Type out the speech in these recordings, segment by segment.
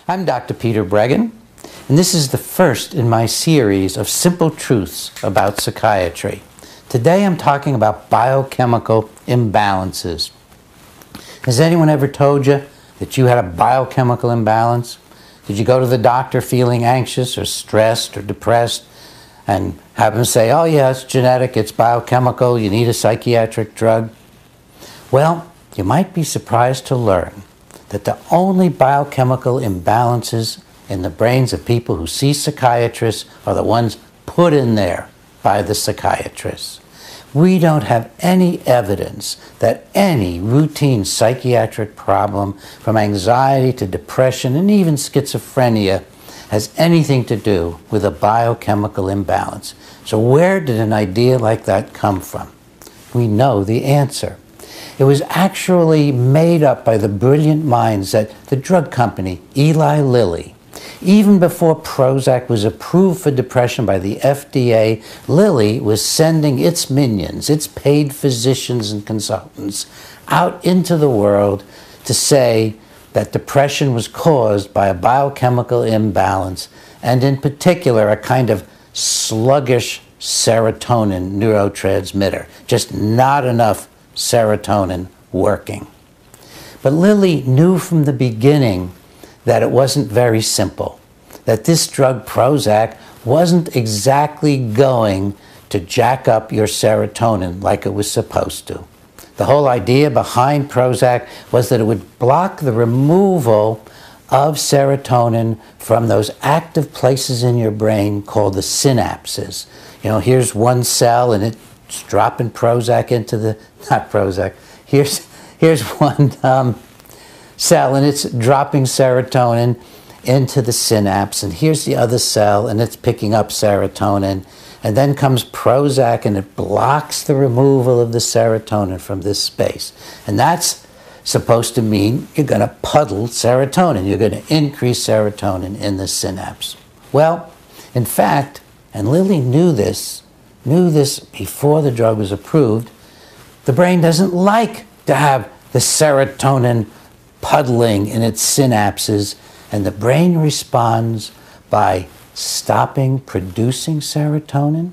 I'm Dr. Peter Breggin, and this is the first in my series of Simple Truths About Psychiatry. Today I'm talking about biochemical imbalances. Has anyone ever told you that you had a biochemical imbalance? Did you go to the doctor feeling anxious or stressed or depressed and have them say, oh yeah, it's genetic, it's biochemical, you need a psychiatric drug? Well, you might be surprised to learn that the only biochemical imbalances in the brains of people who see psychiatrists are the ones put in there by the psychiatrists. We don't have any evidence that any routine psychiatric problem, from anxiety to depression and even schizophrenia, has anything to do with a biochemical imbalance. So where did an idea like that come from? We know the answer. It was actually made up by the brilliant minds at the drug company Eli Lilly. Even before Prozac was approved for depression by the FDA, Lilly was sending its minions, its paid physicians and consultants, out into the world to say that depression was caused by a biochemical imbalance, and in particular a kind of sluggish serotonin neurotransmitter, just not enough serotonin working. But Lilly knew from the beginning that it wasn't very simple, that this drug Prozac wasn't exactly going to jack up your serotonin like it was supposed to. The whole idea behind Prozac was that it would block the removal of serotonin from those active places in your brain called the synapses. You know, here's one cell and it's dropping Prozac into the, not Prozac, here's one cell and it's dropping serotonin into the synapse, and here's the other cell and it's picking up serotonin, and then comes Prozac and it blocks the removal of the serotonin from this space. And that's supposed to mean you're going to puddle serotonin, you're going to increase serotonin in the synapse. Well, in fact, and Lilly knew this before the drug was approved, the brain doesn't like to have the serotonin puddling in its synapses, and the brain responds by stopping producing serotonin.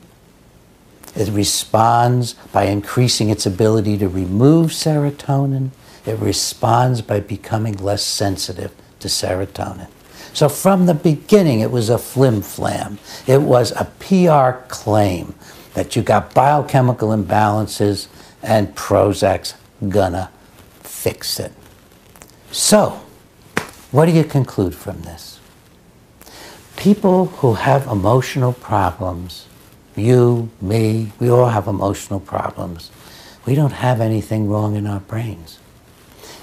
It responds by increasing its ability to remove serotonin. It responds by becoming less sensitive to serotonin. So from the beginning, it was a flim-flam. It was a PR claim that you got biochemical imbalances and Prozac's gonna fix it. So, what do you conclude from this? People who have emotional problems, you, me, we all have emotional problems. We don't have anything wrong in our brains.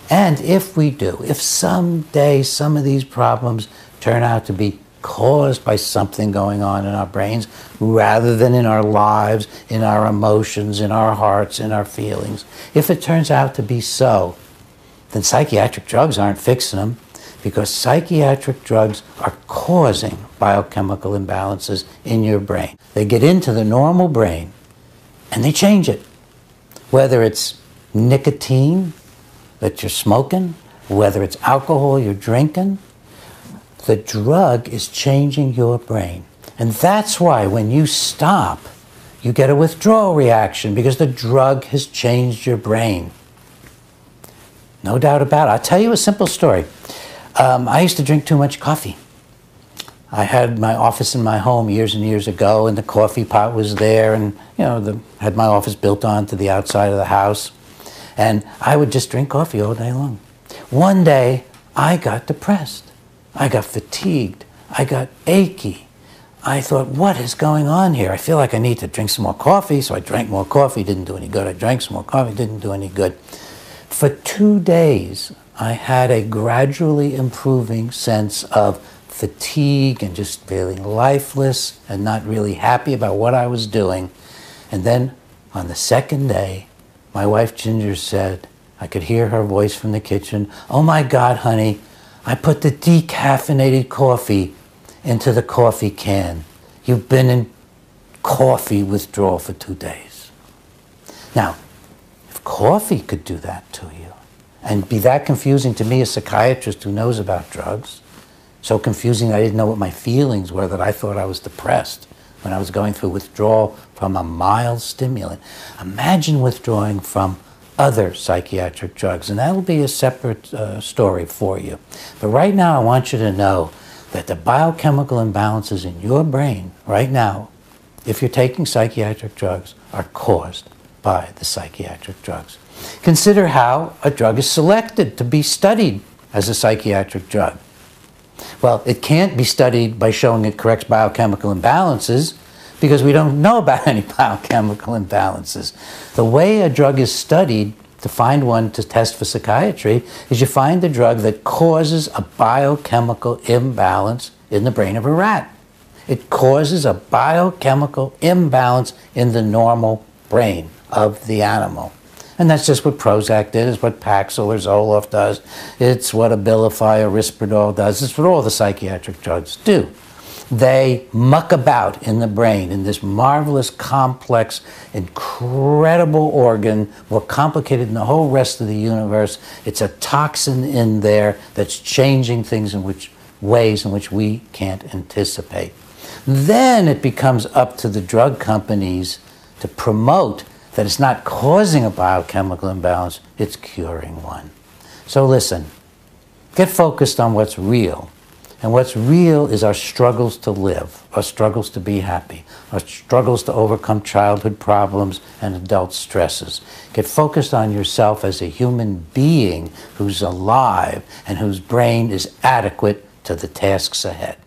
And if we do, if someday some of these problems turn out to be caused by something going on in our brains rather than in our lives, in our emotions, in our hearts, in our feelings, if it turns out to be so, then psychiatric drugs aren't fixing them, because psychiatric drugs are causing biochemical imbalances in your brain. They get into the normal brain and they change it. Whether it's nicotine that you're smoking, whether it's alcohol you're drinking, the drug is changing your brain. And that's why when you stop, you get a withdrawal reaction, because the drug has changed your brain. No doubt about it. I'll tell you a simple story. I used to drink too much coffee. I had my office in my home years and years ago, and the coffee pot was there, and you know, had my office built onto the outside of the house, and I would just drink coffee all day long. One day, I got depressed. I got fatigued. I got achy. I thought, what is going on here? I feel like I need to drink some more coffee, so I drank more coffee. Didn't do any good. I drank some more coffee. Didn't do any good. For 2 days, I had a gradually improving sense of fatigue and just feeling lifeless and not really happy about what I was doing. And then on the second day, my wife Ginger said, I could hear her voice from the kitchen, oh my God, honey, I put the decaffeinated coffee into the coffee can. You've been in coffee withdrawal for 2 days. Now, if coffee could do that to you and be that confusing to me, a psychiatrist who knows about drugs, So confusing I didn't know what my feelings were, that I thought I was depressed when I was going through withdrawal from a mild stimulant. Imagine withdrawing from other psychiatric drugs, and that'll be a separate story for you. But right now I want you to know that the biochemical imbalances in your brain right now, if you're taking psychiatric drugs, are caused by the psychiatric drugs. Consider how a drug is selected to be studied as a psychiatric drug. Well, it can't be studied by showing it corrects biochemical imbalances, because we don't know about any biochemical imbalances. The way a drug is studied to find one to test for psychiatry is you find a drug that causes a biochemical imbalance in the brain of a rat. It causes a biochemical imbalance in the normal brain of the animal. And that's just what Prozac did, it's what Paxil or Zoloft does, it's what Abilify or Risperdal does, it's what all the psychiatric drugs do. They muck about in the brain in this marvelous, complex, incredible organ, more complicated than the whole rest of the universe. It's a toxin in there that's changing things in ways in which we can't anticipate. Then it becomes up to the drug companies to promote that it's not causing a biochemical imbalance, it's curing one. So listen, get focused on what's real. And what's real is our struggles to live, our struggles to be happy, our struggles to overcome childhood problems and adult stresses. Get focused on yourself as a human being who's alive and whose brain is adequate to the tasks ahead.